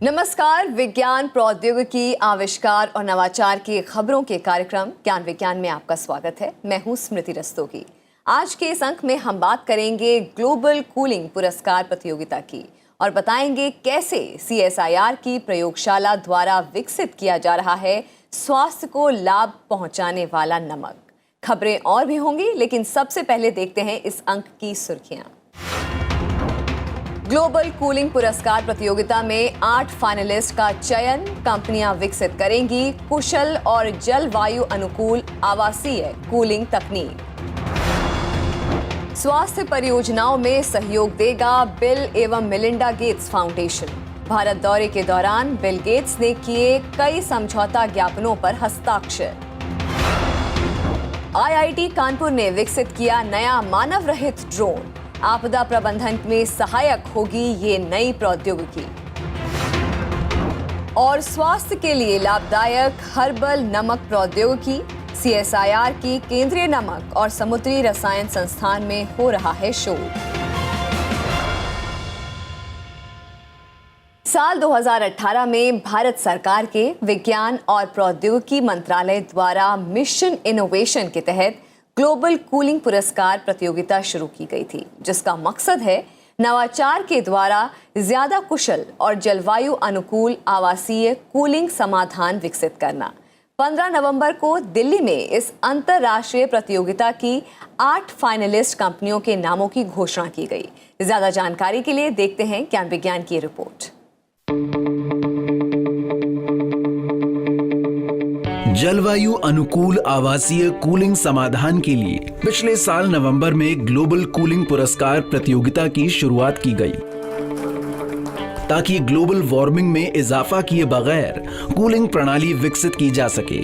नमस्कार। विज्ञान, प्रौद्योगिकी, आविष्कार और नवाचार की खबरों के कार्यक्रम ज्ञान विज्ञान में आपका स्वागत है। मैं हूं स्मृति रस्तोगी। आज के इस अंक में हम बात करेंगे ग्लोबल कूलिंग पुरस्कार प्रतियोगिता की और बताएंगे कैसे CSIR की प्रयोगशाला द्वारा विकसित किया जा रहा है स्वास्थ्य को लाभ पहुंचाने वाला नमक। खबरें और भी होंगी, लेकिन सबसे पहले देखते हैं इस अंक की सुर्खियां। ग्लोबल कूलिंग पुरस्कार प्रतियोगिता में 8 फाइनलिस्ट का चयन। कंपनियां विकसित करेंगी कुशल और जलवायु अनुकूल आवासीय कूलिंग तकनीक। स्वास्थ्य परियोजनाओं में सहयोग देगा बिल एवं मेलिंडा गेट्स फाउंडेशन। भारत दौरे के दौरान बिल गेट्स ने किए कई समझौता ज्ञापनों पर हस्ताक्षर। IIT कानपुर ने विकसित किया नया मानव रहित ड्रोन। आपदा प्रबंधन में सहायक होगी ये नई प्रौद्योगिकी। और स्वास्थ्य के लिए लाभदायक हर्बल नमक प्रौद्योगिकी। CSIR की केंद्रीय नमक और समुद्री रसायन संस्थान में हो रहा है शोध। साल 2018 में भारत सरकार के विज्ञान और प्रौद्योगिकी मंत्रालय द्वारा मिशन इनोवेशन के तहत ग्लोबल कूलिंग पुरस्कार प्रतियोगिता शुरू की गई थी, जिसका मकसद है नवाचार के द्वारा ज्यादा कुशल और जलवायु अनुकूल आवासीय कूलिंग समाधान विकसित करना। 15 नवंबर को दिल्ली में इस अंतर्राष्ट्रीय प्रतियोगिता की 8 फाइनलिस्ट कंपनियों के नामों की घोषणा की गई। ज्यादा जानकारी के लिए देखते हैं ज्ञान विज्ञान की रिपोर्ट। जलवायु अनुकूल आवासीय कूलिंग समाधान के लिए पिछले साल नवंबर में ग्लोबल कूलिंग पुरस्कार प्रतियोगिता की शुरुआत की गई, ताकि ग्लोबल वार्मिंग में इजाफा किए बगैर कूलिंग प्रणाली विकसित की जा सके।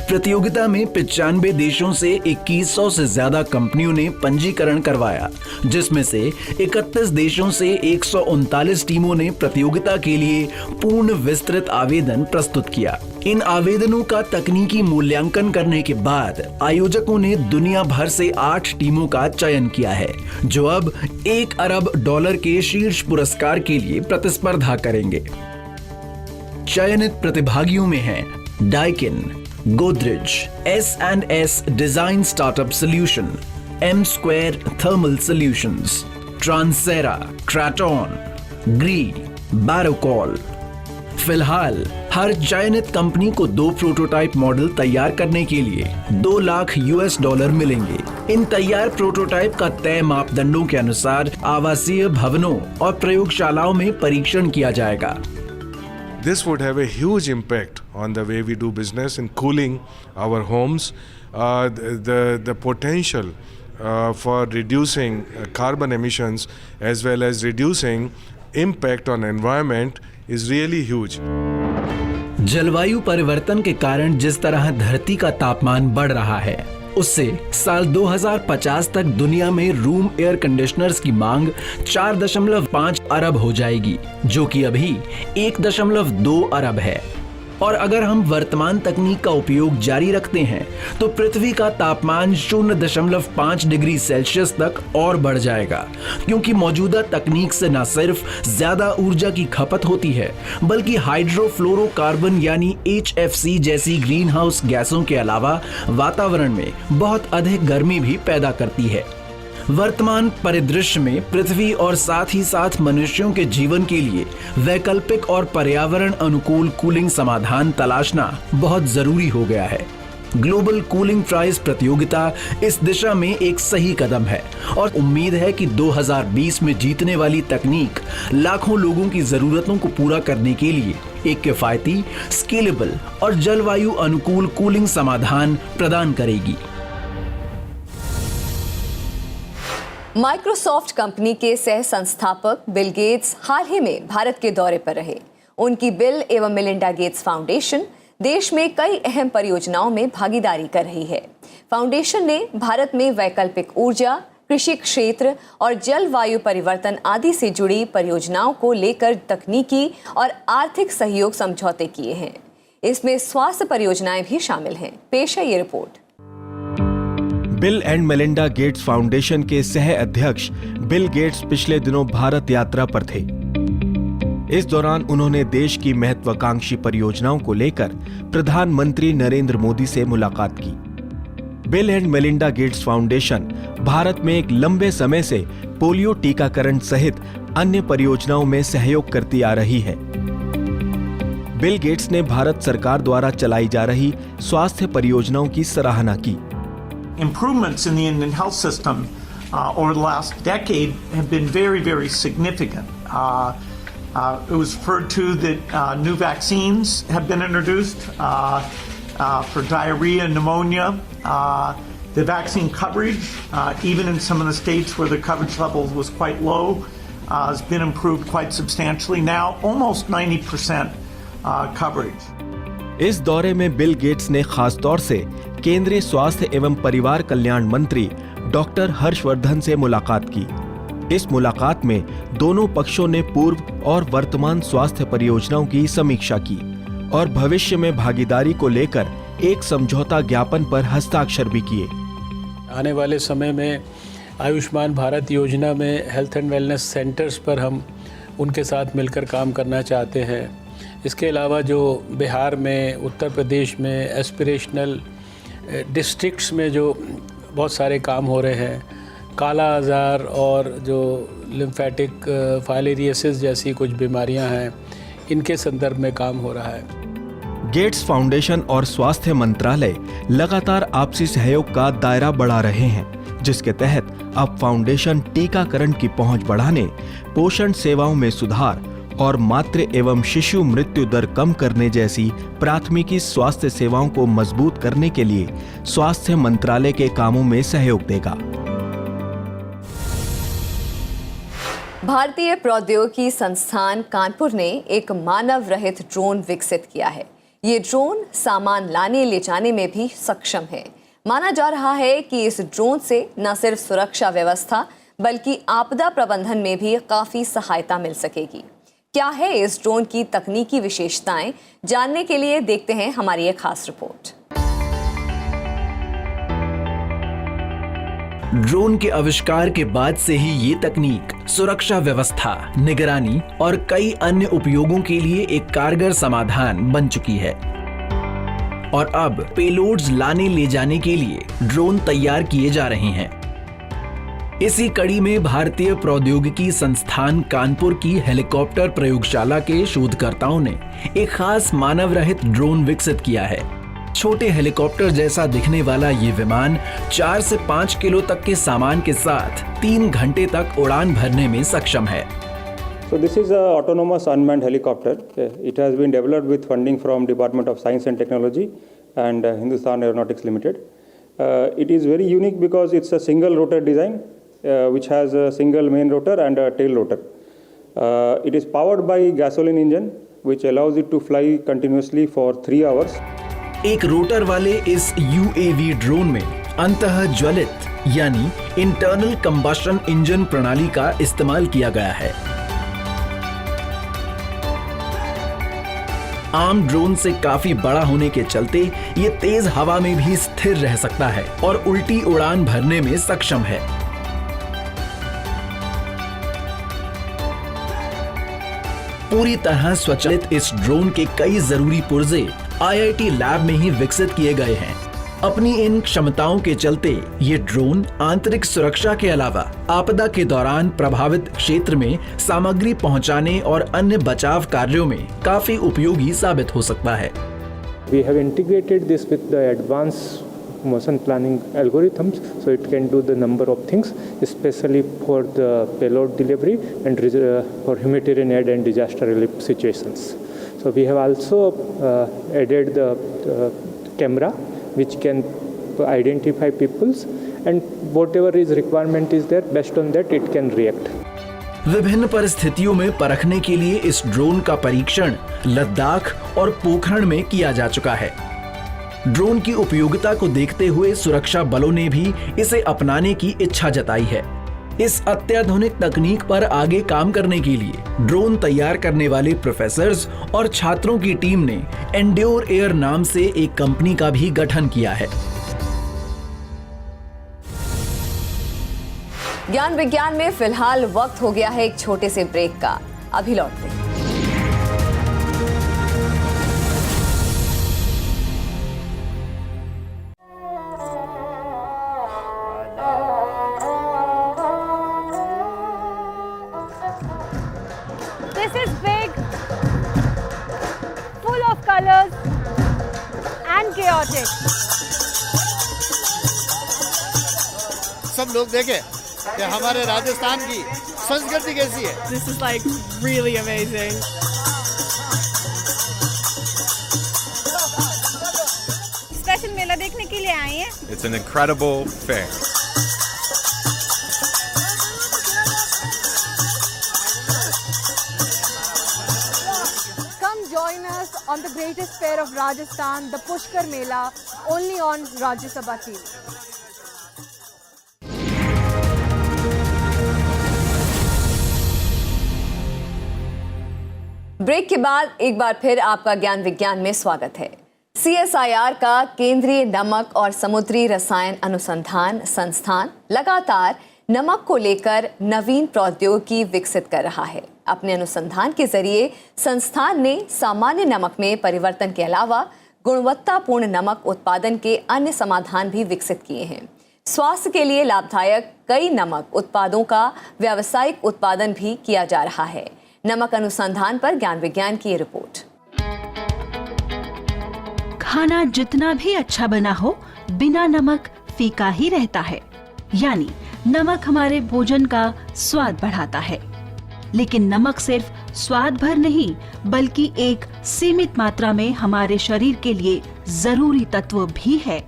प्रतियोगिता में 95 देशों से 2100 से ज्यादा कंपनियों ने पंजीकरण करवाया, जिसमें से 31 देशों से 139 टीमों ने प्रतियोगिता के लिए पूर्ण विस्तृत आवेदन प्रस्तुत किया। इन आवेदनों का तकनीकी मूल्यांकन करने के बाद आयोजकों ने दुनिया भर से 8 टीमों का चयन किया है, जो अब $1 अरब के शीर्ष पुरस्कार के लिए प्रतिस्पर्धा करेंगे। चयनित प्रतिभागियों में हैं Daikin, Godrej, S&S design startup solution, M Square thermal solutions, ट्रांसेरा, क्राटॉन, ग्री, बैरोकॉल। फिलहाल हर चयनित कंपनी को 2 प्रोटोटाइप मॉडल तैयार करने के लिए $2 लाख मिलेंगे। इन तैयार प्रोटोटाइप का तय मापदंडों के अनुसार आवासीय भवनों और प्रयोगशालाओं में परीक्षण किया जाएगा। This would have a huge impact on the way we do business in cooling our homes. The potential for reducing carbon emissions as well as reducing impact on environment is really huge. जलवायु परिवर्तन के कारण जिस तरह धरती का तापमान बढ़ रहा है, उससे साल 2050 तक दुनिया में रूम एयर कंडीशनर्स की मांग 4.5 अरब हो जाएगी, जो कि अभी 1.2 अरब है। और अगर हम वर्तमान तकनीक का उपयोग जारी रखते हैं तो पृथ्वी का तापमान 0.5 डिग्री सेल्सियस तक और बढ़ जाएगा, क्योंकि मौजूदा तकनीक से न सिर्फ ज्यादा ऊर्जा की खपत होती है, बल्कि हाइड्रोफ्लोरोकार्बन यानी HFC जैसी ग्रीन हाउस गैसों के अलावा वातावरण में बहुत अधिक गर्मी भी पैदा करती है। वर्तमान परिदृश्य में पृथ्वी और साथ ही साथ मनुष्यों के जीवन के लिए वैकल्पिक और पर्यावरण अनुकूल कूलिंग समाधान तलाशना बहुत जरूरी हो गया है। ग्लोबल कूलिंग प्राइज प्रतियोगिता इस दिशा में एक सही कदम है और उम्मीद है कि 2020 में जीतने वाली तकनीक लाखों लोगों की जरूरतों को पूरा करने के लिए एक किफायती, स्केलेबल और जलवायु अनुकूल कूलिंग समाधान प्रदान करेगी। माइक्रोसॉफ्ट कंपनी के सह संस्थापक बिल गेट्स हाल ही में भारत के दौरे पर रहे। उनकी बिल एवं मेलिंडा गेट्स फाउंडेशन देश में कई अहम परियोजनाओं में भागीदारी कर रही है। फाउंडेशन ने भारत में वैकल्पिक ऊर्जा, कृषि क्षेत्र और जलवायु परिवर्तन आदि से जुड़ी परियोजनाओं को लेकर तकनीकी और आर्थिक सहयोग समझौते किए हैं। इसमें स्वास्थ्य परियोजनाएं भी शामिल हैं। पेश है ये report. Bill and Melinda Gates foundation के सह अध्यक्ष बिल गेट्स पिछले दिनों भारत यात्रा पर थे। इस दौरान उन्होंने देश की महत्वाकांक्षी परियोजनाओं को लेकर प्रधानमंत्री नरेंद्र मोदी से मुलाकात की। Bill and Melinda Gates foundation Bharat में एक लंबे समय से पोलियो टीकाकरण सहित अन्य परियोजनाओं में सहयोग करती आ रही है। बिल गेट्स ने भारत सरकार द्वारा चलाई जा रही स्वास्थ्य परियोजनाओं की सराहना की। Improvements in the Indian health system over the last decade have been very, very significant. It was referred to that new vaccines have been introduced for diarrhea and pneumonia. The vaccine coverage, even in some of the states where the coverage level was quite low, has been improved quite substantially. Now, almost 90% coverage. इस दौरे में Bill Gates ने खास तौर से केंद्रीय स्वास्थ्य एवं परिवार कल्याण मंत्री डॉक्टर हर्षवर्धन से मुलाकात की। इस मुलाकात में दोनों पक्षों ने पूर्व और वर्तमान स्वास्थ्य परियोजनाओं की समीक्षा की और भविष्य में भागीदारी को लेकर एक समझौता ज्ञापन पर हस्ताक्षर भी किए। आने वाले समय में आयुष्मान भारत योजना में हेल्थ एंड वेलनेस सेंटर्स पर हम उनके साथ मिलकर काम करना चाहते हैं। इसके अलावा जो बिहार में, उत्तर प्रदेश में एस्पिरेशनल डिस्ट्रिक्ट्स में जो बहुत सारे काम हो रहे हैं, काला आज़ार और जो लिम्फेटिक फाइलेरियोसिस जैसी कुछ बीमारियां हैं, इनके संदर्भ में काम हो रहा है। गेट्स फाउंडेशन और स्वास्थ्य मंत्रालय लगातार आपसी सहयोग का दायरा बढ़ा रहे हैं, जिसके तहत अब फाउंडेशन टीकाकरण की पहुंच बढ़ाने, पोषण सेवाओं में सुधार और मातृ एवं शिशु मृत्यु दर कम करने जैसी प्राथमिकी स्वास्थ्य सेवाओं को मजबूत करने के लिए स्वास्थ्य मंत्रालय के कामों में सहयोग देगा। भारतीय प्रौद्योगिकी संस्थान कानपुर ने एक मानव रहित ड्रोन विकसित किया है। ये ड्रोन सामान लाने ले जाने में भी सक्षम है। माना जा रहा है कि इस ड्रोन से न सिर्फ सुरक्षा व्यवस्था बल्कि आपदा प्रबंधन में भी काफी सहायता मिल सकेगी। क्या है इस ड्रोन की तकनीकी विशेषताएं, जानने के लिए देखते हैं हमारी एक खास रिपोर्ट। ड्रोन के आविष्कार के बाद से ही ये तकनीक सुरक्षा व्यवस्था, निगरानी और कई अन्य उपयोगों के लिए एक कारगर समाधान बन चुकी है। और अब पेलोड्स लाने ले जाने के लिए ड्रोन तैयार किए जा रहे हैं। इसी कड़ी में भारतीय प्रौद्योगिकी संस्थान कानपुर की हेलीकॉप्टर प्रयोगशाला के शोधकर्ताओं ने एक खास मानव रहित ड्रोन विकसित किया है। छोटे हेलीकॉप्टर जैसा दिखने वाला ये विमान 4 से 5 किलो तक के सामान के साथ 3 घंटे तक उड़ान भरने में सक्षम है। So this is an autonomous unmanned helicopter. It has been developed with funding from Department of Science and Technology and Hindustan Aeronautics Limited. It is very unique because it's a single rotor design which has a single main rotor and a tail rotor. It is powered by gasoline engine which allows it to fly continuously for 3 hours. एक rotor वाले इस UAV drone में अंतः ज्वलित यानी internal combustion engine प्रणाली का इस्तेमाल किया गया है। आम ड्रोन से काफी बड़ा होने के चलते ये तेज हवा में भी स्थिर रह सकता है और उल्टी उड़ान भरने में सक्षम है। पूरी तरह स्वचालित इस ड्रोन के कई जरूरी पुर्जे IIT लैब में ही विकसित किए गए हैं। अपनी इन क्षमताओं के चलते ये ड्रोन आंतरिक सुरक्षा के अलावा आपदा के दौरान प्रभावित क्षेत्र में सामग्री पहुंचाने और अन्य बचाव कार्यों में काफी उपयोगी साबित हो सकता है। We have integrated this with the advanced motion planning algorithms, so it can do the number of things, especially for the payload delivery and for humanitarian aid and disaster relief situations. So we have also added the camera, which can identify peoples, and whatever is requirement is there, based on that it can react. विभिन्न परिस्थितियों में परखने के लिए इस drone का परीक्षण लद्दाख और पोखरण में किया जा चुका है। ड्रोन की उपयोगिता को देखते हुए सुरक्षा बलों ने भी इसे अपनाने की इच्छा जताई है। इस अत्याधुनिक तकनीक पर आगे काम करने के लिए ड्रोन तैयार करने वाले प्रोफेसर्स और छात्रों की टीम ने एंड्योर एयर नाम से एक कंपनी का भी गठन किया है। ज्ञान विज्ञान में फिलहाल वक्त हो गया है एक छोटे से ब्रेक का। अभी लौटते हैं। This is big, full of colors and chaotic. सब लोग देखें कि हमारे राजस्थान की संस्कृति कैसी है। This is like really amazing. Special मेला देखने के लिए आए हैं। It's an incredible fair. Come join us on the greatest fair of Rajasthan, the Pushkar Mela, only on Rajya Sabha TV. Break के बाद एक बार फिर आपका ज्ञान विज्ञान में स्वागत है। CSIR का केंद्रीय नमक और समुद्री रसायन अनुसंधान संस्थान लगातार नमक को लेकर नवीन प्रौद्योगिकी विकसित कर रहा है। अपने अनुसंधान के जरिए संस्थान ने सामान्य नमक में परिवर्तन के अलावा गुणवत्तापूर्ण नमक उत्पादन के अन्य समाधान भी विकसित किए हैं। स्वास्थ्य के लिए लाभदायक कई नमक उत्पादों का व्यावसायिक उत्पादन भी किया जा रहा है। नमक अनुसंधान पर ज्ञान विज्ञान की रिपोर्ट। खाना जितना भी अच्छा बना हो, बिना नमक फीका ही रहता है। यानी नमक हमारे भोजन का स्वाद बढ़ाता है, लेकिन नमक सिर्फ स्वाद भर नहीं बल्कि एक सीमित मात्रा में हमारे शरीर के लिए जरूरी तत्व भी है।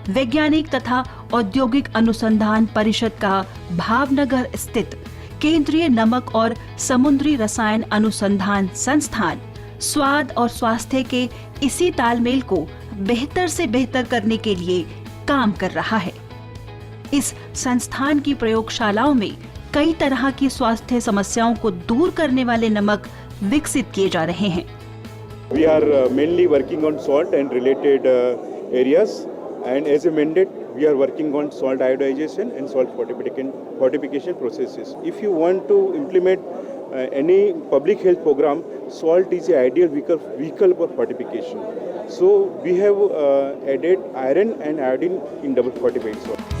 वैज्ञानिक तथा औद्योगिक अनुसंधान परिषद का भावनगर स्थित केंद्रीय नमक और समुद्री रसायन अनुसंधान संस्थान स्वाद और स्वास्थ्य के इसी तालमेल को बेहतर से बेहतर करने के लिए काम कर रहा है। इस संस्थान की प्रयोगशालाओं में कई तरह की स्वास्थ्य समस्याओं को दूर करने वाले नमक विकसित किए जा रहे हैं। We are mainly working on salt and related areas, and as a mandate, we are working on salt iodization and salt fortification processes. If you want to implement any public health program, salt is the ideal vehicle for fortification. So we have added iron and iodine in double fortified salt.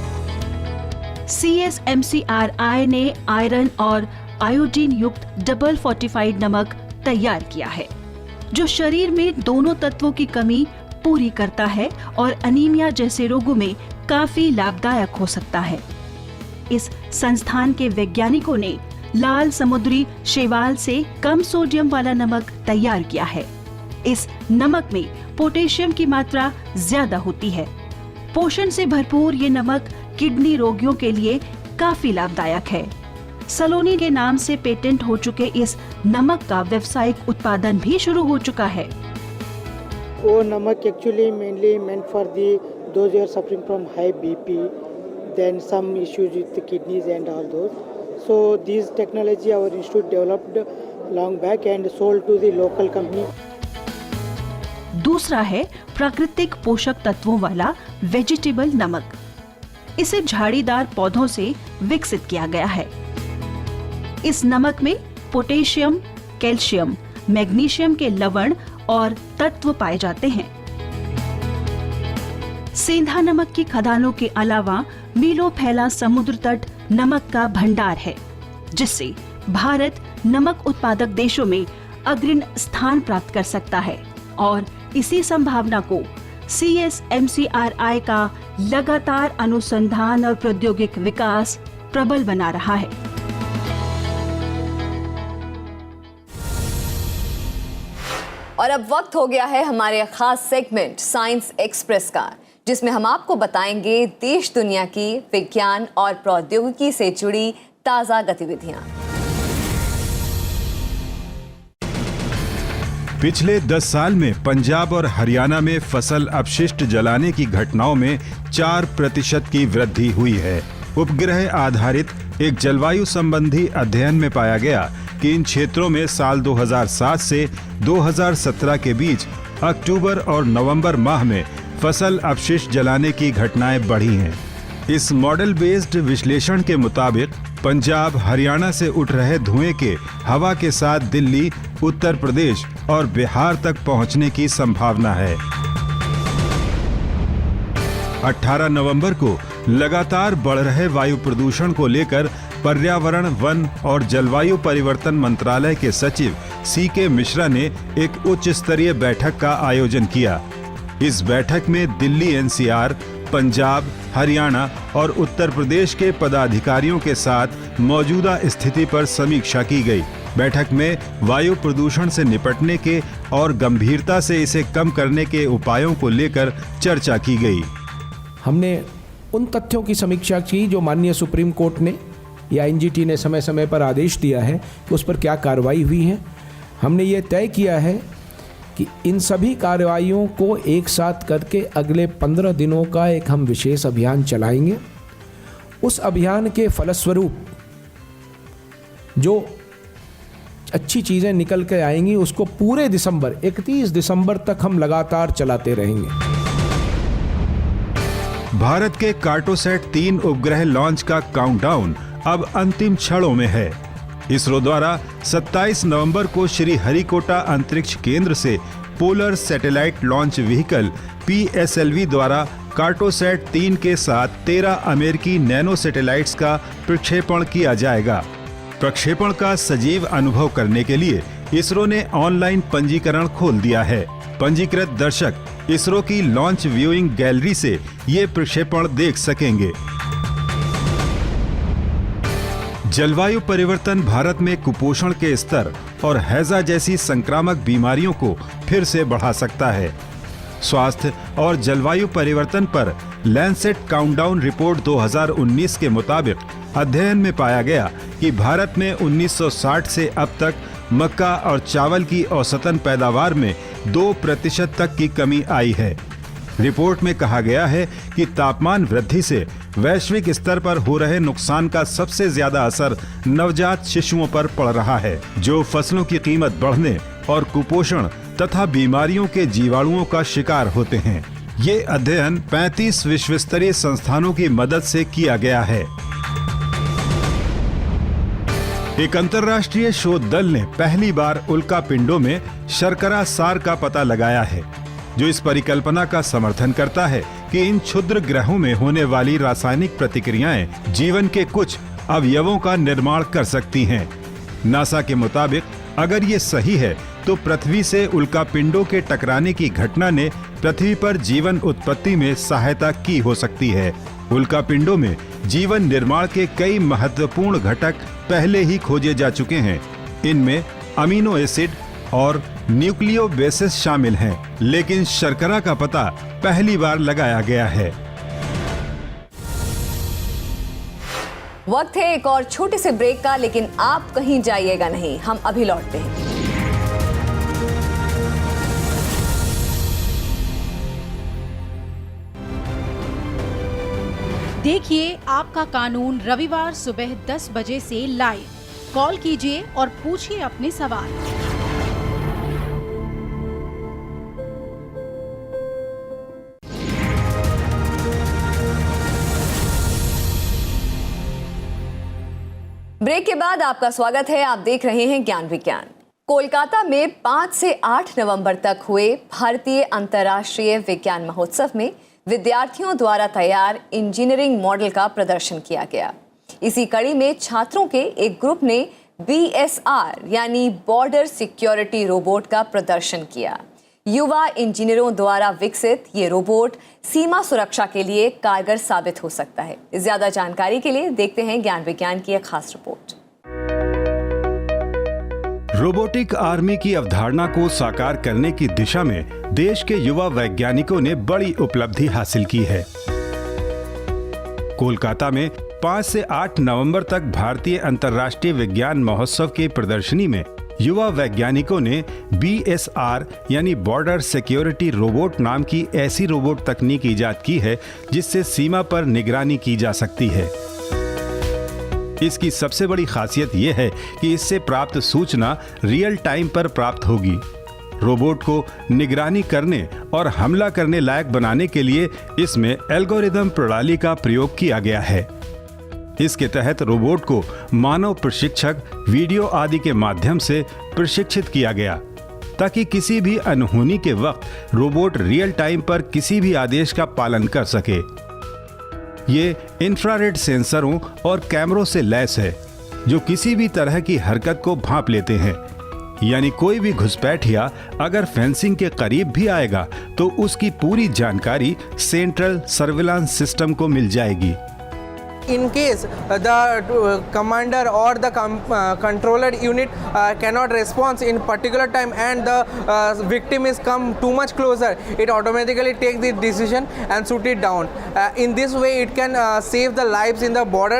CSMCRI ने iron और iodine युक्त double fortified नमक तैयार किया है, जो शरीर में दोनों तत्वों की कमी पूरी करता है और अनीमिया जैसे रोगों में काफी लाभदायक हो सकता है। इस संस्थान के वैज्ञानिकों ने लाल समुद्री शैवाल से कम सोडियम वाला नमक तैयार किया है। इस नमक में पोटेशियम की मात्रा ज्यादा होती है। पोषण से भरपूर ये नमक किडनी रोगियों के लिए काफी लाभदायक है। सलोनी के नाम से पेटेंट हो चुके इस नमक का व्यावसायिक उत्पादन भी शुरू हो चुका है। वो नमक actually mainly meant for the those who are suffering from high BP, then some issues with the kidneys and all those. So this technology our institute developed long back and sold to the local company. दूसरा है प्राकृतिक पोषक तत्वों वाला vegetable नमक। इसे झाड़ीदार पौधों से विकसित किया गया है। इस नमक में पोटेशियम, कैल्शियम, मैग्नीशियम के लवण और तत्व पाए जाते हैं। सेंधा नमक की खदानों के अलावा मीलों फैला समुद्र तट नमक का भंडार है, जिससे भारत नमक उत्पादक देशों में अग्रणी स्थान प्राप्त कर सकता है और इसी संभावना को CSMCRI का लगातार अनुसंधान और प्रौद्योगिक विकास प्रबल बना रहा है। और अब वक्त हो गया है हमारे खास सेगमेंट साइंस एक्सप्रेस का, जिसमें हम आपको बताएंगे देश दुनिया की विज्ञान और प्रौद्योगिकी से जुड़ी ताजा गतिविधियां। पिछले 10 साल में पंजाब और हरियाणा में फसल अपशिष्ट जलाने की घटनाओं में 4% की वृद्धि हुई है। उपग्रह आधारित एक जलवायु संबंधी अध्ययन में पाया गया कि इन क्षेत्रों में साल 2007 से 2017 के बीच अक्टूबर और नवंबर माह में फसल अपशिष्ट जलाने की घटनाएं बढ़ी हैं। इस मॉडल बेस्ड विश्लेषण के मुताबिक पंजाब, हरियाणा से उठ रहे धुएं के हवा के साथ दिल्ली, उत्तर प्रदेश और बिहार तक पहुंचने की संभावना है। 18 नवंबर को लगातार बढ़ रहे वायु प्रदूषण को लेकर पर्यावरण, वन और जलवायु परिवर्तन मंत्रालय के सचिव CK मिश्रा ने एक उच्च स्तरीय बैठक का आयोजन किया। इस बैठक में दिल्ली NCR, पंजाब, हरियाणा और उत्तर प्रदेश के पदाधिकारियों के साथ मौजूदा स्थिति पर समीक्षा की गई। बैठक में वायु प्रदूषण से निपटने के और गंभीरता से इसे कम करने के उपायों को लेकर चर्चा की गई। हमने उन तथ्यों की समीक्षा की जो माननीय सुप्रीम कोर्ट ने या NGT ने समय समय पर आदेश दिया है कि उस पर क्या कार्रवाई हुई है। हमने ये तय किया है कि इन सभी कार्रवाइयों को एक साथ करके अगले 15 दिनों का एक हम विशेष अभियान चलाएंगे। उस अभियान के फलस्वरूप जो अच्छी चीज़ें निकल के आएंगी उसको पूरे दिसंबर 31 दिसंबर तक हम लगातार चलाते रहेंगे। भारत के कार्टोसैट 3 उपग्रह लॉन्च का काउंटडाउन अब अंतिम क्षणों में है। इसरो द्वारा 27 नवंबर को श्री हरिकोटा अंतरिक्ष केंद्र से polar satellite launch vehicle PSLV द्वारा कार्टोसैट 3 के साथ 13 अमेरिकी नैनो सैटेलाइट्स का प्रक्षेपण किया जाएगा। प्रक्षेपण का सजीव अनुभव करने के लिए इसरो ने ऑनलाइन पंजीकरण खोल दिया है। पंजीकृत दर्शक इसरो की लॉन्च व्यूइंग गैलरी से ये प्रक्षेपण देख सकेंगे। जलवायु परिवर्तन भारत में कुपोषण के स्तर और हैजा जैसी संक्रामक बीमारियों को फिर से बढ़ा सकता है। स्वास्थ्य और जलवायु परिवर्तन पर लैंसेट काउंटडाउन रिपोर्ट 2019 के मुताबिक अध्ययन में पाया गया कि भारत में 1960 से अब तक मक्का और चावल की औसतन पैदावार में 2% तक की कमी आई है। रिपोर्ट में कहा गया है कि तापमान वृद्धि से वैश्विक स्तर पर हो रहे नुकसान का सबसे ज्यादा असर नवजात शिशुओं पर पड़ रहा है, जो फसलों की कीमत बढ़ने और कुपोषण तथा बीमारियों के जीवाणुओं का शिकार होते हैं। ये अध्ययन 35 विश्व स्तरीय संस्थानों की मदद से किया गया है। एक अंतर्राष्ट्रीय शोध दल ने पहली बार उल्का पिंडों में शर्करा सार का पता लगाया है, जो इस परिकल्पना का समर्थन करता है कि इन क्षुद्र ग्रहों में होने वाली रासायनिक प्रतिक्रियाएं जीवन के कुछ अवयवों का निर्माण कर सकती हैं। नासा के मुताबिक अगर ये सही है तो पृथ्वी से उल्का पिंडों के टकराने की घटना ने पृथ्वी पर जीवन उत्पत्ति में सहायता की हो सकती है। उल्का पिंडों में जीवन निर्माण के कई महत्वपूर्ण घटक पहले ही खोजे जा चुके हैं। इनमें अमीनो एसिड और न्यूक्लियो बेसिस शामिल हैं, लेकिन शर्करा का पता पहली बार लगाया गया है। वक्त है एक और छोटे से ब्रेक का, लेकिन आप कहीं जाइएगा नहीं, हम अभी लौटते हैं। देखिए आपका कानून रविवार सुबह 10 बजे से लाइव। कॉल कीजिए और पूछिए अपने सवाल। ब्रेक के बाद आपका स्वागत है। आप देख रहे हैं ज्ञान विज्ञान। कोलकाता में 5 से 8 नवंबर तक हुए भारतीय अंतर्राष्ट्रीय विज्ञान महोत्सव में विद्यार्थियों द्वारा तैयार इंजीनियरिंग मॉडल का प्रदर्शन किया गया। इसी कड़ी में छात्रों के एक ग्रुप ने BSR यानी बॉर्डर सिक्योरिटी रोबोट का प्रदर्शन किया। युवा इंजीनियरों द्वारा विकसित ये रोबोट सीमा सुरक्षा के लिए कारगर साबित हो सकता है। ज्यादा जानकारी के लिए देखते हैं ज्ञान विज्ञान की एक खास रिपोर्ट। रोबोटिक आर्मी की अवधारणा को साकार करने की दिशा में देश के युवा वैज्ञानिकों ने बड़ी उपलब्धि हासिल की है। कोलकाता में 5 से 8 नवंबर तक भारतीय अंतर्राष्ट्रीय विज्ञान महोत्सव की प्रदर्शनी में युवा वैज्ञानिकों ने BSR यानी बॉर्डर सिक्योरिटी रोबोट नाम की ऐसी रोबोट तकनीक इजाद की है जिससे सीमा पर निगरानी की जा सकती है। इसकी सबसे बड़ी खासियत यह है कि इससे प्राप्त सूचना रियल टाइम पर प्राप्त होगी। रोबोट को निगरानी करने और हमला करने लायक बनाने के लिए इसमें एल्गोरिदम प्रणाली का प्रयोग किया गया है। इसके तहत रोबोट को मानव प्रशिक्षक वीडियो आदि के माध्यम से प्रशिक्षित किया गया ताकि किसी भी अनहोनी के वक्त रोबोट रियल टाइम पर किसी भी आदेश का पालन कर सके। ये इंफ्रारेड सेंसरों और कैमरों से लैस है जो किसी भी तरह की हरकत को भांप लेते हैं। यानी कोई भी घुसपैठिया अगर फेंसिंग के करीब भी आएगा तो उसकी पूरी जानकारी सेंट्रल सर्विलांस सिस्टम को मिल जाएगी। In case the commander or the controller unit cannot respond in particular time and the victim is come too much closer, it automatically takes the decision and shoot it down. In this way it can save the lives in the border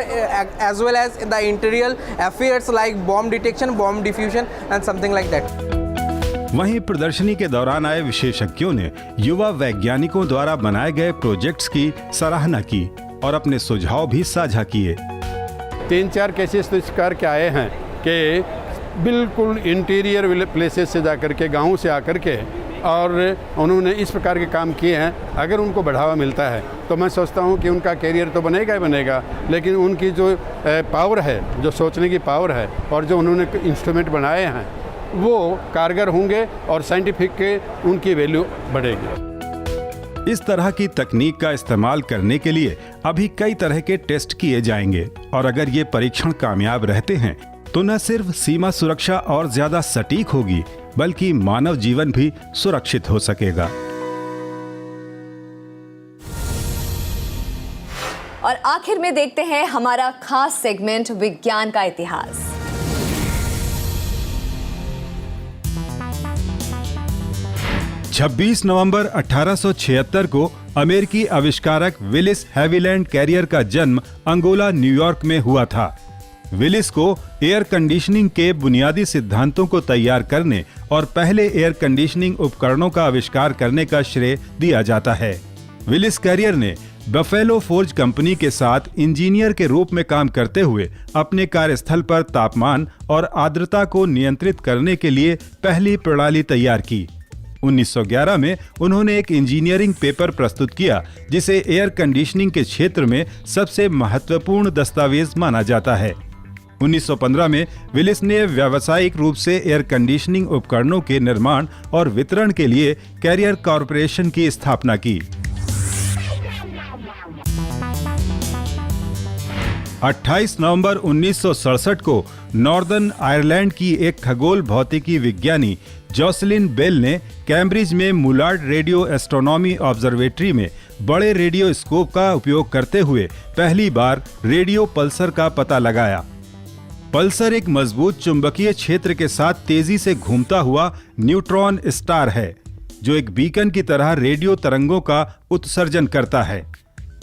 as well as the interior affairs like bomb detection, bomb diffusion and something like that. वहीं प्रदर्शनी के दौरान आए विशेषज्ञों ने युवा वैज्ञानिकों द्वारा बनाए गए प्रोजेक्ट्स की सराहना की और अपने सुझाव भी साझा किए। 3-4 केसेस तो करके आए हैं कि बिल्कुल इंटीरियर प्लेसेस से जाकर के, गाँव से आकर के, और उन्होंने इस प्रकार के काम किए हैं। अगर उनको बढ़ावा मिलता है तो मैं सोचता हूं कि उनका कैरियर तो बनेगा ही बनेगा, लेकिन उनकी जो पावर है, जो सोचने की पावर है और जो उन्होंने इंस्ट्रूमेंट बनाए हैं वो कारगर होंगे और साइंटिफिक के उनकी वैल्यू बढ़ेगी। इस तरह की तकनीक का इस्तेमाल करने के लिए अभी कई तरह के टेस्ट किए जाएंगे और अगर ये परीक्षण कामयाब रहते हैं तो न सिर्फ सीमा सुरक्षा और ज्यादा सटीक होगी बल्कि मानव जीवन भी सुरक्षित हो सकेगा। और आखिर में देखते हैं हमारा खास सेगमेंट विज्ञान का इतिहास। छब्बीस नवंबर 1876 को अमेरिकी आविष्कारक विलिस हैविलैंड कैरियर का जन्म अंगोला, न्यूयॉर्क में हुआ था। विलिस को एयर कंडीशनिंग के बुनियादी सिद्धांतों को तैयार करने और पहले एयर कंडीशनिंग उपकरणों का आविष्कार करने का श्रेय दिया जाता है। विलिस कैरियर ने बफेलो फोर्ज कंपनी के साथ इंजीनियर के रूप में काम करते हुए अपने कार्यस्थल पर तापमान और आर्द्रता को नियंत्रित करने के लिए पहली प्रणाली तैयार की। 1911 में उन्होंने एक इंजीनियरिंग पेपर प्रस्तुत किया जिसे एयर कंडीशनिंग के क्षेत्र में सबसे महत्वपूर्ण दस्तावेज माना जाता है। 1915 में विलिस ने व्यावसायिक रूप से एयर कंडीशनिंग उपकरणों के निर्माण और वितरण के लिए कैरियर कॉरपोरेशन की स्थापना की। 28 नवंबर 1967 को नॉर्दर्न आयरलैंड की एक खगोल भौतिकी विज्ञानी जॉसलिन बेल ने कैम्ब्रिज में मुलार्ड रेडियो एस्ट्रोनॉमी ऑब्जर्वेटरी में बड़े रेडियो स्कोप का उपयोग करते हुए पहली बार रेडियो पल्सर का पता लगाया। पल्सर एक मजबूत चुंबकीय क्षेत्र के साथ तेजी से घूमता हुआ न्यूट्रॉन स्टार है जो एक बीकन की तरह रेडियो तरंगों का उत्सर्जन करता है।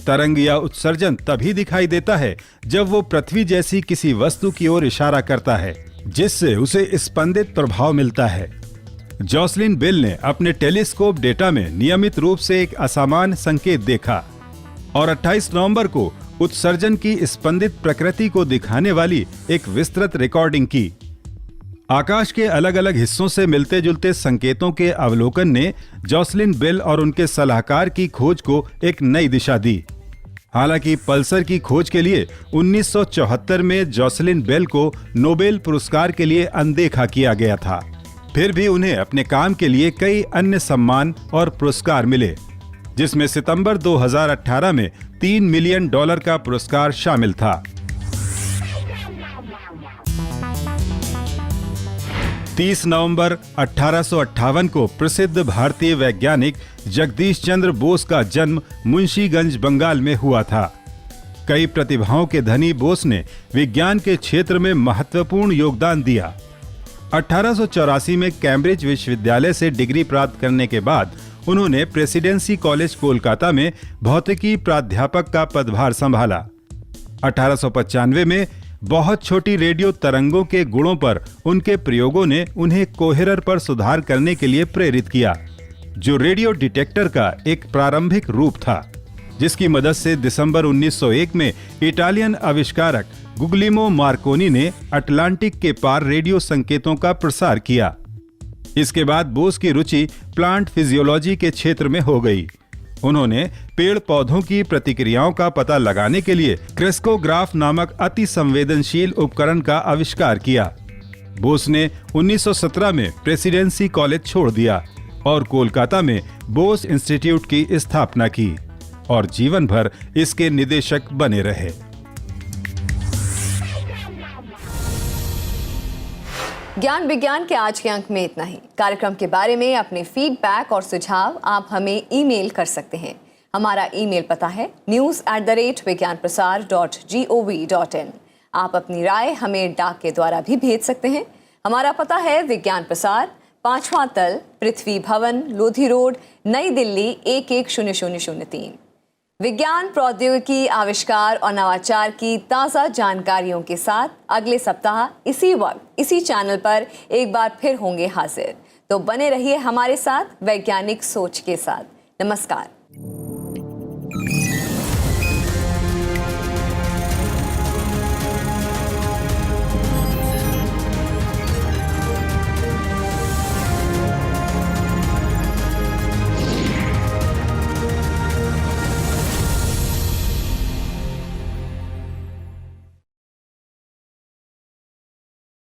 तरंग या उत्सर्जन तभी दिखाई देता है जब वो पृथ्वी जैसी किसी वस्तु की ओर इशारा करता है जिससे उसे स्पंदित प्रभाव मिलता है। जॉसलिन बेल ने अपने टेलीस्कोप डेटा में नियमित रूप से एक असामान्य संकेत देखा और 28 नवंबर को उत्सर्जन की स्पंदित प्रकृति को दिखाने वाली एक विस्तृत रिकॉर्डिंग की। आकाश के अलग अलग हिस्सों से मिलते जुलते संकेतों के अवलोकन ने जॉसलिन बेल और उनके सलाहकार की खोज को एक नई दिशा दी। हालांकि पल्सर की खोज के लिए 1974 में जॉसलिन बेल को नोबेल पुरस्कार के लिए अनदेखा किया गया था। फिर भी उन्हें अपने काम के लिए कई अन्य सम्मान और पुरस्कार मिले, जिसमें सितंबर 2018 में $3 मिलियन का पुरस्कार शामिल था। 30 नवंबर 1858 को प्रसिद्ध भारतीय वैज्ञानिक जगदीश चंद्र बोस का जन्म मुंशीगंज, बंगाल में हुआ था। कई प्रतिभाओं के धनी बोस ने विज्ञान के क्षेत्र में महत्वपूर्ण योगदान दिया। 1884 में कैम्ब्रिज विश्वविद्यालय से डिग्री प्राप्त करने के बाद उन्होंने प्रेसिडेंसी कॉलेज कोलकाता में भौतिकी प्राध्यापक का पदभार संभाला। 1895 में बहुत छोटी रेडियो तरंगों के गुणों पर उनके प्रयोगों ने उन्हें कोहेरर पर सुधार करने के लिए प्रेरित किया, जो रेडियो डिटेक्टर का एक प्रारंभिक रूप था, जिसकी मदद से दिसंबर 1901 में इटालियन आविष्कारक गुग्लिमो मार्कोनी ने अटलांटिक के पार रेडियो संकेतों का प्रसार किया। इसके बाद बोस की रुचि प्लांट फिजियोलॉजी के क्षेत्र में हो गई। उन्होंने पेड़ पौधों की प्रतिक्रियाओं का पता लगाने के लिए क्रेस्कोग्राफ नामक अति संवेदनशील उपकरण का आविष्कार किया। बोस ने 1917 में प्रेसिडेंसी कॉलेज छोड़ दिया और कोलकाता में बोस इंस्टीट्यूट की स्थापना की। और जीवन भर इसके निदेशक बने रहे। ज्ञान विज्ञान के आज के अंक में इतना ही। कार्यक्रम के बारे में अपने फीडबैक और सुझाव आप हमें ईमेल कर सकते हैं। हमारा ईमेल पता है news@vigyanprasar.gov.in। आप अपनी राय हमें डाक के द्वारा भी भेज सकते हैं। हमारा पता है विज्ञान प्रसार, 5वां तल, पृथ्वी भवन, लोधी रोड, नई दिल्ली 110003। विज्ञान, प्रौद्योगिकी, आविष्कार और नवाचार की ताज़ा जानकारियों के साथ अगले सप्ताह इसी वक्त इसी चैनल पर एक बार फिर होंगे हाजिर। तो बने रहिए हमारे साथ वैज्ञानिक सोच के साथ। नमस्कार।